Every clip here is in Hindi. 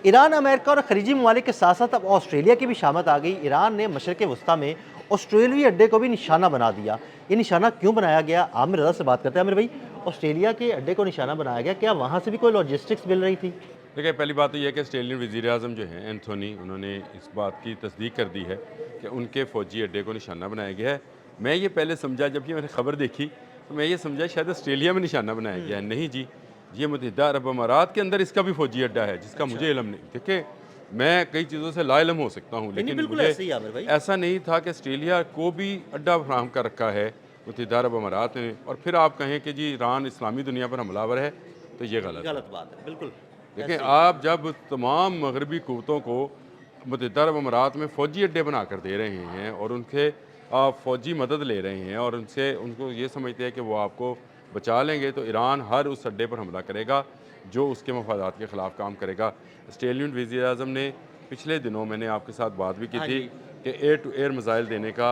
ईरान, अमेरिका और खलीजी ममालिक के साथ साथ अब ऑस्ट्रेलिया की भी शामत आ गई। ईरान ने मशरक़ वस्ती में ऑस्ट्रेलियाई अड्डे को भी निशाना बना दिया। ये निशाना क्यों बनाया गया, आमिर रज़ा से बात करते हैं। आमिर भाई, ऑस्ट्रेलिया के अड्डे को निशाना बनाया गया, क्या वहाँ से भी कोई लॉजिस्टिक्स मिल रही थी? देखिए, पहली बात तो ये है कि ऑस्ट्रेलियन वज़ीर-ए-आज़म जो हैं एंथोनी, उन्होंने इस बात की तस्दीक कर दी है कि उनके फ़ौजी अड्डे को निशाना बनाया गया है। मैं ये पहले समझा, जब ये मैंने खबर देखी तो मैं ये समझा शायद ऑस्ट्रेलिया में निशाना बनाया गया है। नहीं जी, ये मुत्तहिदा अरब अमारात के अंदर इसका भी फ़ौजी अड्डा है, जिसका अच्छा। मुझे इल्म नहीं। देखिए, मैं कई चीज़ों से लाइलम हो सकता हूँ, नहीं, लेकिन बिल्कुल मुझे ऐसे ही आमिर भाई। ऐसा नहीं था कि ऑस्ट्रेलिया को भी अड्डा फराहम कर रखा है मुत्तहिदा अरब अमारात ने, और फिर आप कहें कि जी ईरान इस्लामी दुनिया पर हमलावर है, तो ये गलत है। गलत बात है, बिल्कुल देखें, ऐसे ही। आप जब तमाम मगरबी क़ुव्वतों को मुत्तहिदा अरब अमारात में फ़ौजी अड्डे बनाकर दे रहे हैं और उनके फ़ौजी मदद ले रहे हैं और उनसे उनको ये समझते हैं कि वो आपको बचा लेंगे, तो ईरान हर उस अड्डे पर हमला करेगा जो उसके मफादात के ख़िलाफ़ काम करेगा। ऑस्ट्रेलियन वज़ीर-ए-आज़म ने पिछले दिनों, मैंने आपके साथ बात भी की हाँ थी, जी। कि एयर टू एयर मिसाइल देने का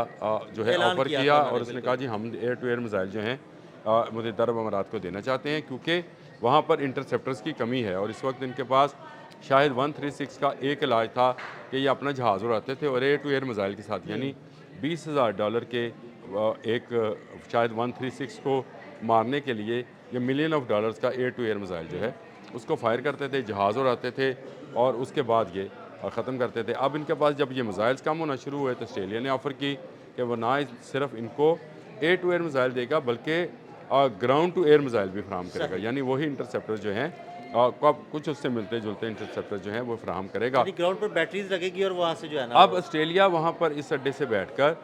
जो है ऐलान ऑफ़र किया था किया, उन्होंने, और उसने बिल्कुल। कहा जी हम एयर टू एयर मिसाइल जो हैं मुत्तहिदा अरब अमारात को देना चाहते हैं, क्योंकि वहाँ पर इंटरसेप्टर्स की कमी है और इस वक्त इनके पास शायद 136 का एक इलाज था कि ये अपना जहाज़ उड़ाते थे और एयर टू एयर मिसाइल के साथ, यानी $20,000 के एक शायद 136 को मारने के लिए ये मिलियन ऑफ डॉलर्स का एयर टू एयर मिसाइल जो है उसको फायर करते थे, जहाज़ उड़ाते थे और उसके बाद ये ख़त्म करते थे। अब इनके पास जब ये मिसाइल्स कम होना शुरू हुए तो ऑस्ट्रेलिया ने ऑफ़र की कि वो ना सिर्फ इनको एयर टू एयर मिसाइल देगा, बल्कि ग्राउंड टू एयर मिसाइल भी फराहम करेगा, सही। यानी वही इंटरसेप्टर जो हैं कुछ उससे मिलते जुलते इंटरसेप्टर जो हैं वो फराहम करेगा। यानी ग्राउंड पर बैटरीज लगेगी और वहाँ से जो है ना अब वो। ऑस्ट्रेलिया वहाँ पर इस अड्डे से बैठकर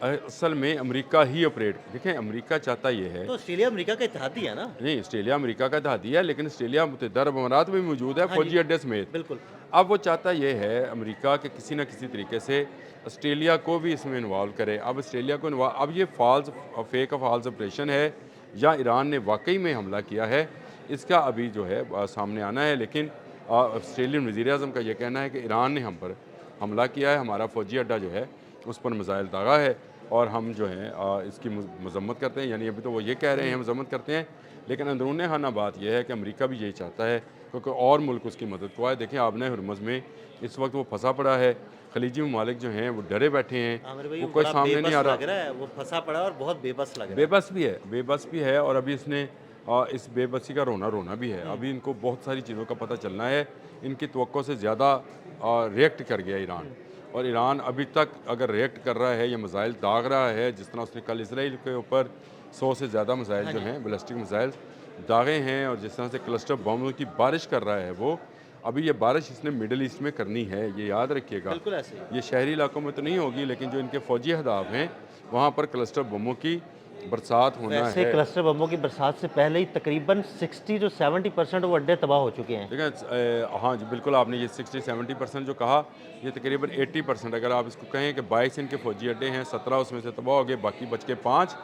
असल में अमेरिका ही ऑपरेट, देखें अमेरिका चाहता ये है। तो ऑस्ट्रेलिया अमेरिका का इत्तेहादी है ना? नहीं, ऑस्ट्रेलिया अमेरिका का इत्तेहादी है, लेकिन ऑस्ट्रेलिया मुत्तहिदा अरब अमारात में भी मौजूद है, हाँ जी, फ़ौजी अड्डे समेत। बिल्कुल। अब वो चाहता ये है अमेरिका के किसी न किसी तरीके से ऑस्ट्रेलिया को भी इसमें इन्वॉल्व करे। अब ऑस्ट्रेलिया को अब ये फेक फॉल्स ऑपरेशन है या ईरान ने वाकई में हमला किया है, इसका अभी जो है सामने आना है। लेकिन ऑस्ट्रेलियन वज़ीर-ए-आज़म का ये कहना है कि ईरान ने हम पर हमला किया है, हमारा फ़ौजी अड्डा जो है उस पर मिसाइल दागा है और हम जो है इसकी मज़म्मत करते हैं। यानी अभी तो वो ये कह रहे हैं मज़म्मत करते हैं, लेकिन अंदरूनी खाना बात यह है कि अमेरिका भी यही चाहता है क्योंकि और मुल्क उसकी मदद को आए। देखिए, आपने हुर्मुज़ में इस वक्त वो फंसा पड़ा है, खलीजी ममालिक जो हैं वो डरे बैठे हैं, आमिर भाई, वो वो कोई बड़ा सामने नहीं बेबस आ लग रहा। रहा है, वो फंसा पड़ा है और बहुत बेबस लग रहा है। बेबस भी है और अभी इसने इस बेबसी का रोना रोना भी है। अभी इनको बहुत सारी चीज़ों का पता चलना है, इनकी तवक्को से ज़्यादा रिएक्ट कर गया ईरान, और ईरान अभी तक अगर रिएक्ट कर रहा है या मिसाइल दाग रहा है, जिस तरह उसने कल इसराइल के ऊपर 100 से ज़्यादा मिसाइल हाँ जो जी। हैं बैलिस्टिक मिसाइल दागे हैं, और जिस तरह से क्लस्टर बमों की बारिश कर रहा है वो, अभी ये बारिश इसने मिडल ईस्ट में करनी है, ये याद रखिएगा। बिल्कुल ऐसे ही। ये शहरी इलाकों में तो नहीं होगी, लेकिन जो इनके फ़ौजी अहदाफ हैं वहाँ पर क्लस्टर बमों की बरसात होना वैसे है। क्लस्टर बमों की बरसात से पहले ही तकरीबन 60 to 70% वो अड्डे तबाह हो चुके हैं। देखिए, हाँ जी, बिल्कुल आपने ये 60-70% जो कहा, ये तकरीबन 80%, अगर आप इसको कहें कि 22 इनके फ़ौजी अड्डे हैं, 17 उसमें से तबाह हो गए, बाकी बच के 5,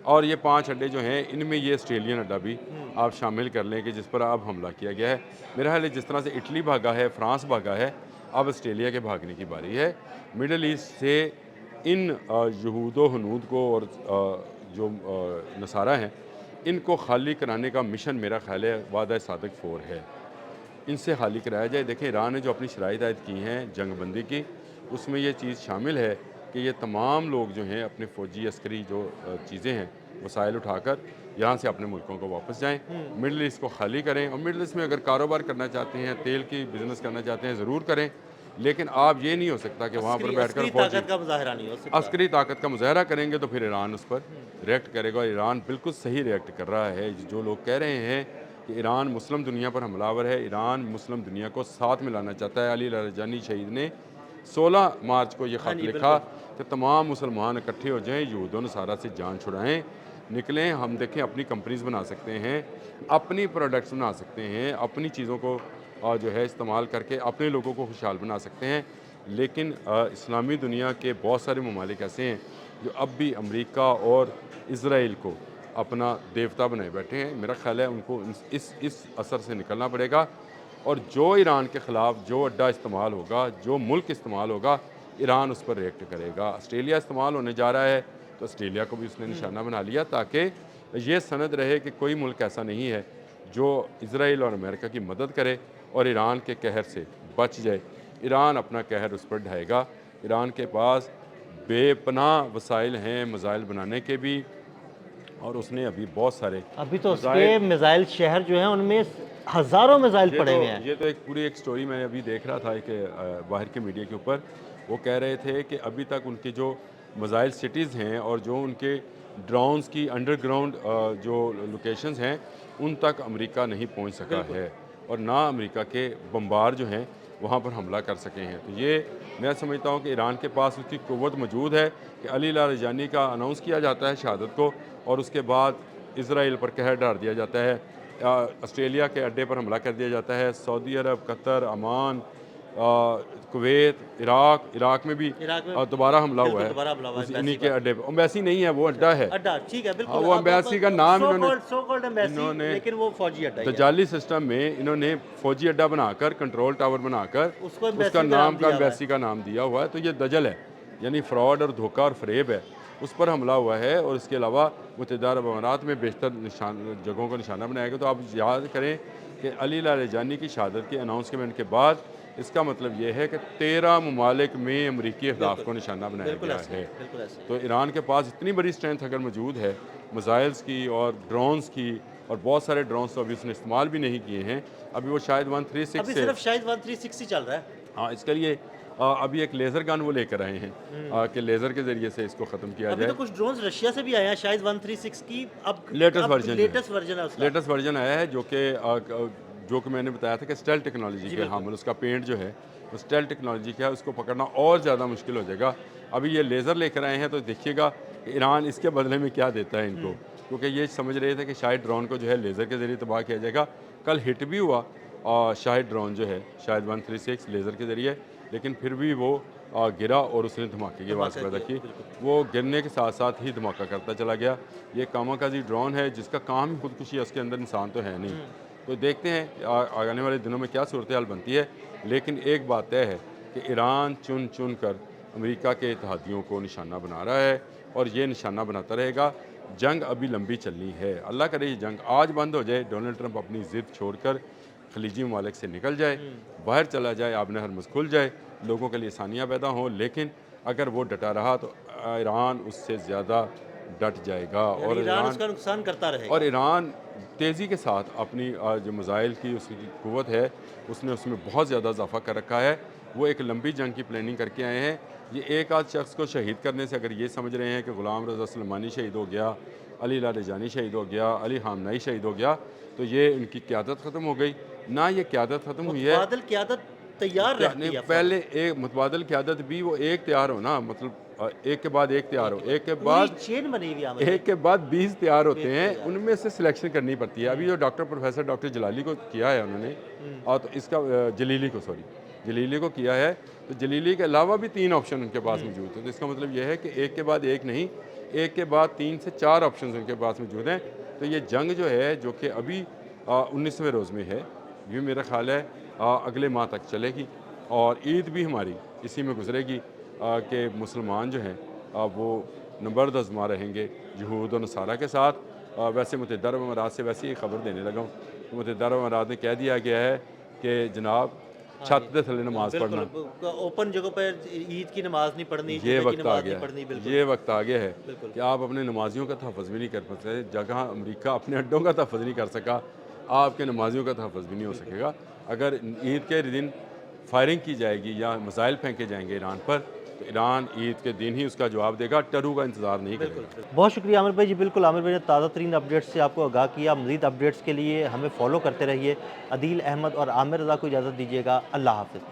और ये 5 अड्डे जो हैं इनमें ये ऑस्ट्रेलियन अड्डा भी आप शामिल कर लें कि जिस पर अब हमला किया गया है। मेरा ख्याल है जिस तरह से इटली भागा है, फ्रांस भागा है, अब ऑस्ट्रेलिया के भागने की बारी है। मिडल ईस्ट से इन यहूद व हनूद को और जो नसारा हैं, इनको खाली कराने का मिशन मेरा ख्याल है वादा सादिक 4 है, इनसे खाली कराया जाए। देखें, ईरान ने जो अपनी शराइत आयद की हैं जंग बंदी की, उसमें ये चीज़ शामिल है कि ये तमाम लोग जो हैं अपने फ़ौजी अस्करी जो चीज़ें हैं वसाइल उठाकर यहाँ से अपने मुल्कों को वापस जाएँ, मिडल ईस्ट को खाली करें, और मिडल ईस्ट में अगर कारोबार करना चाहते हैं, तेल की बिज़नेस करना चाहते हैं, ज़रूर करें, लेकिन आप ये नहीं हो सकता कि वहाँ पर अस्करी बैठकर अस्करी फ़ौजी ताकत का मुज़ाहिरा नहीं हो सकता। अस्करी ताकत का मुज़ाहरा करेंगे तो फिर ईरान उस पर रिएक्ट करेगा, और ईरान बिल्कुल सही रिएक्ट कर रहा है। जो लोग कह रहे हैं कि ईरान मुस्लिम दुनिया पर हमलावर है, ईरान मुस्लिम दुनिया को साथ मिलाना चाहता है। अली लारजानी शहीद ने 16 मार्च को ये हाँ ख़त जी, लिखा बिल्कुल। कि तमाम मुसलमान इकट्ठे हो जाएँ, यहूद व नसारा से जान छुड़ाएँ, निकलें, हम देखें अपनी कंपनीज़ बना सकते हैं, अपनी प्रोडक्ट्स बना सकते हैं, अपनी चीज़ों को जो है इस्तेमाल करके अपने लोगों को खुशहाल बना सकते हैं। लेकिन इस्लामी दुनिया के बहुत सारे ममालिक ऐसे हैं जो अब भी अमेरिका और इसराइल को अपना देवता बनाए बैठे हैं। मेरा ख्याल है उनको इस असर से निकलना पड़ेगा, और जो ईरान के ख़िलाफ़ जो अड्डा इस्तेमाल होगा, जो मुल्क इस्तेमाल होगा, ईरान उस पर रिएक्ट करेगा। ऑस्ट्रेलिया इस्तेमाल होने जा रहा है तो ऑस्ट्रेलिया को भी उसने निशाना बना लिया, ताकि ये सनद रहे कि कोई मुल्क ऐसा नहीं है जो इसराइल और अमेरिका की मदद करे और ईरान के कहर से बच जाए, ईरान अपना कहर उस पर ढाएगा। ईरान के पास बेपनाह वसाइल हैं मिसाइल बनाने के भी, और उसने अभी बहुत सारे अभी तो मिसाइल उसके मिसाइल शहर जो हैं उनमें हज़ारों मिसाइल पड़े हुए हैं। ये तो एक पूरी एक स्टोरी मैं अभी देख रहा था एक बाहर के मीडिया के ऊपर। वो कह रहे थे कि अभी तक उनके जो मिसाइल सिटीज़ हैं और जो उनके ड्रोन्स की अंडरग्राउंड जो लोकेशंस हैं उन तक अमेरिका नहीं पहुंच सका है, और ना अमेरिका के बम्बार जो हैं वहाँ पर हमला कर सके हैं। तो ये मैं समझता हूँ कि ईरान के पास उसकी क़ुव्वत मौजूद है कि अली लारिजानी का अनाउंस किया जाता है शहादत को, और उसके बाद इसराइल पर कहर डाल दिया जाता है, ऑस्ट्रेलिया के अड्डे पर हमला कर दिया जाता है, सऊदी अरब, कतर, अमान, कुवैत, इराक में भी इराक में दोबारा हमला हुआ बिल्कुल है दोबारा हमला हुआ है, इन्हीं के अड्डे पर। एम्बेसी नहीं है, वो अड्डा है। अड्डा ठीक है हाँ, बिल्कुल। वो एम्बेसी का नाम सो कॉल्ड एम्बेसी, इन्होंने लेकिन वो फौजी अड्डा ही है। दजाली सिस्टम में इन्होंने फौजी अड्डा बनाकर, कंट्रोल टावर बनाकर उसको एम्बेसी उसका का नाम नाम का दिया हुआ है। एम्बेसी का नाम दिया हुआ है। तो ये दजल है, यानी फ्रॉड और धोखा और फरेब है, उस पर हमला हुआ है। और इसके अलावा मुत्तहिदा अरब अमारात में बेशतर जगहों को निशाना बनाया गया। तो आप याद करें कि अली लारिजानी की शहादत के अनाउंसमेंट के बाद इसका मतलब ये है कि 13 ममालिक में अमरीकी अहदाफ को निशाना बनाया बिल्कुल गया ऐसे, है। बिल्कुल ऐसे। तो ईरान के पास इतनी बड़ी स्ट्रेंथ अगर मौजूद है मिसाइल्स की और ड्रोन्स की, और बहुत सारे ड्रोन्स तो अभी उसने इस्तेमाल भी नहीं किए हैं, अभी वो शायद 136 अभी से, सिर्फ शायद 136 ही चल रहा है। हाँ, इसके लिए अभी एक लेज़र गन वो लेकर आए हैं कि लेज़र के ज़रिए से इसको ख़त्म किया अभी जाए। तो कुछ ड्रोन्स रशिया से भी आए हैं शायद 136 की, अब लेटेस्ट वर्जन लेटेस्ट वर्जन है उसका। लेटेस्ट वर्जन आया है जो कि मैंने बताया था कि स्टेल टेक्नोलॉजी के हामिल, उसका पेंट जो है वो स्टेल टेक्नोलॉजी का है, उसको पकड़ना और ज़्यादा मुश्किल हो जाएगा। अभी ये लेज़र लेकर आए हैं, तो देखिएगा कि ईरान इसके बदले में क्या देता है इनको, क्योंकि ये समझ रहे थे कि शायद ड्रोन को जो है लेज़र के ज़रिए तबाह किया जाएगा। कल हिट भी हुआ और शायद ड्रोन जो है शायद 136 लेज़र के ज़रिए, लेकिन फिर भी वो गिरा और उसने धमाके की आवाज़ पैदा की। वो गिरने के साथ साथ ही धमाका करता चला गया। ये कामाकाजी ड्रोन है जिसका काम ही खुदकुशी है, उसके अंदर इंसान तो है नहीं। तो देखते हैं आने वाले दिनों में क्या सूरत हाल बनती है। लेकिन एक बात तय है कि ईरान चुन चुन कर अमेरिका के इत्तेहादियों को निशाना बना रहा है, और ये निशाना बनाता रहेगा। जंग अभी लंबी चलनी है, अल्लाह करे ये जंग आज बंद हो जाए, डोनाल्ड ट्रंप अपनी ज़िद छोड़कर खलीजी ममालिक से निकल जाए, बाहर चला जाए, आबने हरमुज़ खुल जाए, लोगों के लिए आसानियाँ पैदा हों। लेकिन अगर वो डटा रहा तो ईरान उससे ज़्यादा डट जाएगा, और ईरान उसका नुकसान करता रहेगा। और ईरान तेज़ी के साथ अपनी जो मिसाइल की उसकी क़ुव्वत है उसने उसमें बहुत ज़्यादा इजाफा कर रखा है। वो एक लंबी जंग की प्लानिंग करके आए हैं। ये एक आध शख्स को शहीद करने से अगर ये समझ रहे हैं कि ग़ुलाम रज़ा सुलेमानी शहीद हो गया, अली लारिजानी शहीद हो गया, अली ख़ामनेई शहीद हो गया, तो ये इनकी क़यादत ख़त्म हो गई। ना ये क़यादत ख़त्म हुई है, मुतबादिल क़यादत तैयार रहती है। पहले एक मुतबादिल क़यादत भी वो एक तैयार हो ना, मतलब एक के बाद एक तैयार हो, एक के बाद चेन बनी हुई है। एक के बाद 20 तैयार होते हैं, उनमें से सिलेक्शन करनी पड़ती है। अभी जो प्रोफेसर डॉक्टर जलाली को किया है उन्होंने, और तो इसका जलीली को किया है, तो जलीली के अलावा भी 3 ऑप्शन उनके पास मौजूद है। तो इसका मतलब यह है कि एक के बाद एक नहीं, एक के बाद 3 से 4 ऑप्शन उनके पास मौजूद हैं। तो ये जंग जो है, जो कि अभी 19वें रोज़ में है, ये मेरा ख्याल है अगले माह तक चलेगी, और ईद भी हमारी इसी में गुजरेगी कि मुसलमान जो हैं वो नंबर्द आज़मा रहेंगे यहूद और नसारा के साथ। वैसे मुत्तहिदा अरब अमारात से वैसे ही खबर देने लगा हूँ, तो मुत्तहिदा अरब अमारात में कह दिया गया है कि जनाब छत के थले नमाज पढ़ना, ओपन जगह पर ईद की नमाज नहीं पढ़नी, ये वक्त आ गया है। ये वक्त आ गया है कि आप अपने नमाजियों का तहफ़्फ़ुज़ भी नहीं कर सकते। जगह अमेरिका अपने अड्डों का तहफ़्फ़ुज़ नहीं कर सका, आपके नमाजियों का तहफ़्फ़ुज़ भी नहीं हो सकेगा। अगर ईद के दिन फायरिंग की जाएगी या मिसाइल फेंके जाएंगे ईरान पर, तो ईरान ईद के दिन ही उसका जवाब देगा, टरू का इंतज़ार नहीं करेगा। बहुत शुक्रिया आमिर भाई जी। बिल्कुल, आमिर भाई ने ताज़ा तरीन अपडेट्स से आपको आगाह किया। मज़ीद अपडेट्स के लिए हमें फॉलो करते रहिए। अदील अहमद और आमिर रज़ा को इजाज़त दीजिएगा। अल्लाह हाफ़िज़।